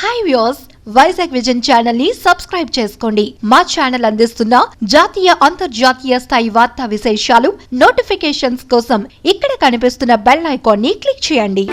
Hi viewers, Vizag vision channel ని subscribe చేసుకోండి. మా ఛానల్ అందిస్తున్న జాతీయ అంతర్జాతీయ స్థాయి వార్తా విశేషాలు నోటిఫికేషన్స్ కోసం ఇక్కడ కనిపిస్తున్న బెల్ ఐకాన్ ని క్లిక్ చేయండి.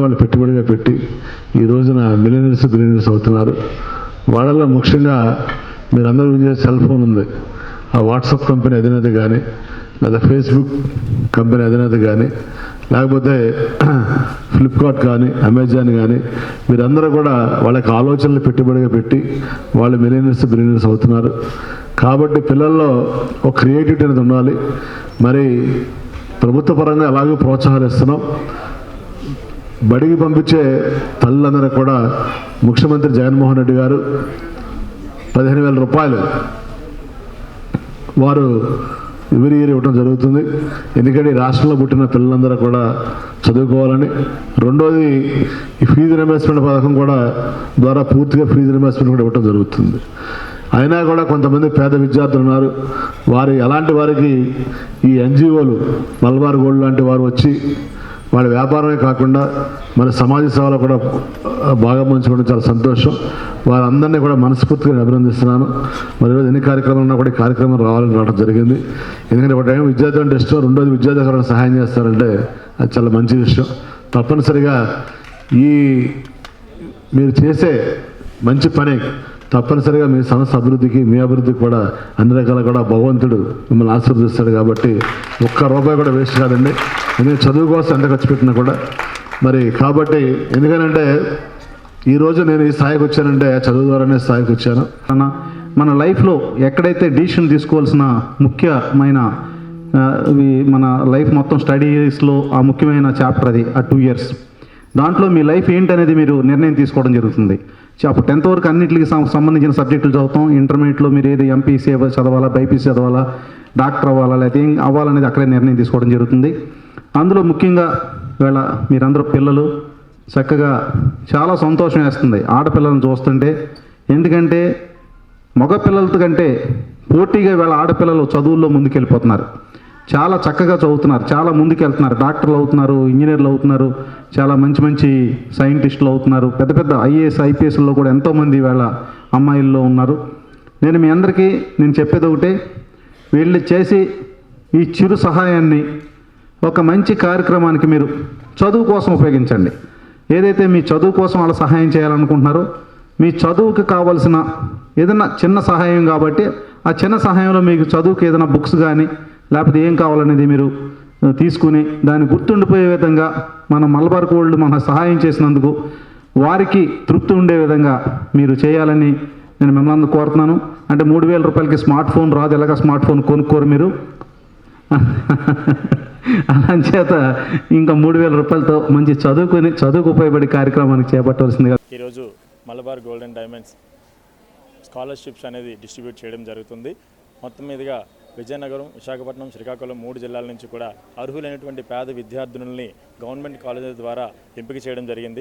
వాళ్ళు పెట్టుబడిగా పెట్టి ఈ రోజున బిలియనర్స్ అవుతున్నారు. వాళ్ళలో ముఖ్యంగా మీరందరూ యూజ్ చేసే సెల్ ఫోన్ ఉంది. ఆ వాట్సాప్ కంపెనీ అధినేత కానీ, లేదా ఫేస్బుక్ కంపెనీ అధినేత కానీ, లేకపోతే ఫ్లిప్కార్ట్ కానీ, అమెజాన్ కానీ, మీరందరూ కూడా వాళ్ళకి ఆలోచనలు పెట్టుబడిగా పెట్టి వాళ్ళు బిలియనర్స్ అవుతున్నారు. కాబట్టి పిల్లల్లో ఒక క్రియేటివిటీ అనేది ఉండాలి. మరి ప్రభుత్వ పరంగా అలాగే ప్రోత్సాహిస్తున్నాం. బడికి పంపించే తల్లులందరూ కూడా ముఖ్యమంత్రి జగన్మోహన్ రెడ్డి గారు 15,000 రూపాయలు వారు ఎవరి ఇయర్ ఇవ్వడం జరుగుతుంది. ఎందుకంటే ఈ రాష్ట్రంలో పుట్టిన పిల్లలందరూ కూడా చదువుకోవాలని. రెండోది ఈ ఫీజు రియంబర్స్మెంట్ పథకం కూడా ద్వారా పూర్తిగా ఫీజు రియంబర్స్మెంట్ కూడా ఇవ్వడం జరుగుతుంది. అయినా కూడా కొంతమంది పేద విద్యార్థులు ఉన్నారు. అలాంటి వారికి ఈ ఎన్జిఓలు మలబార్ గోల్డ్ లాంటి వారు వచ్చి వాళ్ళ వ్యాపారమే కాకుండా మన సమాజ సేవలో కూడా బాగా మంచుకోవడం చాలా సంతోషం. వారందరినీ కూడా మనస్ఫూర్తిగా అభినందిస్తున్నాను. మరి ఈరోజు ఎన్ని కార్యక్రమాలు ఉన్నా కూడా ఈ కార్యక్రమం రావడం జరిగింది. ఎందుకంటే ఒక టైం విద్యార్థి అంటే ఇష్టం, రెండోది విద్యార్థులకు సహాయం చేస్తారంటే అది చాలా మంచి విషయం. తప్పనిసరిగా మీరు చేసే మంచి పని తప్పనిసరిగా మీ సంస్థ అభివృద్ధికి, మీ అభివృద్ధికి కూడా అన్ని రకాల కూడా భగవంతుడు మిమ్మల్ని ఆశీర్వదిస్తాడు. కాబట్టి ₹1 కూడా వేస్ట్ కాదండి. ఎందుకంటే చదువు కోసం ఎంత ఖర్చు పెట్టినా కూడా మరి. కాబట్టి ఎందుకనంటే ఈరోజు నేను ఈ స్థాయికి వచ్చానంటే చదువు ద్వారానే స్థాయికి వచ్చాను. మన లైఫ్లో ఎక్కడైతే డిసిషన్ తీసుకోవాల్సిన ముఖ్యమైన మన లైఫ్ మొత్తం స్టడీస్లో ఆ ముఖ్యమైన చాప్టర్ అది ఆ 2 years. దాంట్లో మీ లైఫ్ ఏంటనేది మీరు నిర్ణయం తీసుకోవడం జరుగుతుంది. అప్పుడు 10th వరకు అన్నింటికి సంబంధించిన సబ్జెక్టులు చదువుతాం. ఇంటర్మీడియట్లో మీరు ఏది ఎంపీసీ చదవాలా, బైపీసీ చదవాలా, డాక్టర్ అవ్వాలా, లేకపోతే ఏం అవ్వాలనేది అక్కడే నిర్ణయం తీసుకోవడం జరుగుతుంది. అందులో ముఖ్యంగా వీళ్ళ మీరందరూ పిల్లలు చక్కగా చాలా సంతోషం వేస్తుంది ఆడపిల్లలను చూస్తుంటే. ఎందుకంటే మగపిల్లలతో కంటే పోటీగా వీళ్ళ ఆడపిల్లలు చదువుల్లో ముందుకెళ్ళిపోతున్నారు. చాలా చక్కగా చదువుతున్నారు, చాలా ముందుకెళ్తున్నారు, డాక్టర్లు అవుతున్నారు, ఇంజనీర్లు అవుతున్నారు, చాలా మంచి మంచి సైంటిస్టులు అవుతున్నారు, పెద్ద పెద్ద ఐఏఎస్ ఐపీఎస్లో కూడా ఎంతోమంది వీళ్ళ అమ్మాయిల్లో ఉన్నారు. నేను మీ అందరికీ చెప్పేది ఒకటే, వీళ్ళు చేసి ఈ చిరు సహాయాన్ని ఒక మంచి కార్యక్రమానికి మీరు చదువు కోసం ఉపయోగించండి. ఏదైతే మీ చదువు కోసం వాళ్ళ సహాయం చేయాలనుకుంటున్నారో, మీ చదువుకి కావాల్సిన ఏదైనా చిన్న సహాయం కాబట్టి ఆ చిన్న సహాయంలో మీకు చదువుకి ఏదైనా బుక్స్ కానీ లేకపోతే ఏం కావాలనేది మీరు తీసుకుని దాన్ని గుర్తుండిపోయే విధంగా మన మలబార్ గోల్డ్ మన సహాయం చేసినందుకు వారికి తృప్తి ఉండే విధంగా మీరు చేయాలని నేను మిమ్మల్ని కోరుతున్నాను. అంటే 3,000 రూపాయలకి స్మార్ట్ ఫోన్ రాదు, ఎలాగ స్మార్ట్ ఫోన్ కొనుక్కోరు మీరు. చేత ఇంకా 3,000 రూపాయలతో మంచి చదువుకు ఉపయోగపడే కార్యక్రమానికి చేపట్టవలసిందిగా ఈరోజు Malabar gold and diamonds scholarships అనేది డిస్ట్రిబ్యూట్ చేయడం జరుగుతుంది. మొత్తం మీదుగా విజయనగరం, విశాఖపట్నం, శ్రీకాకుళం 3 జిల్లాల నుంచి కూడా అర్హులైనటువంటి పేద విద్యార్థులని గవర్నమెంట్ కాలేజీల ద్వారా ఎంపిక చేయడం జరిగింది.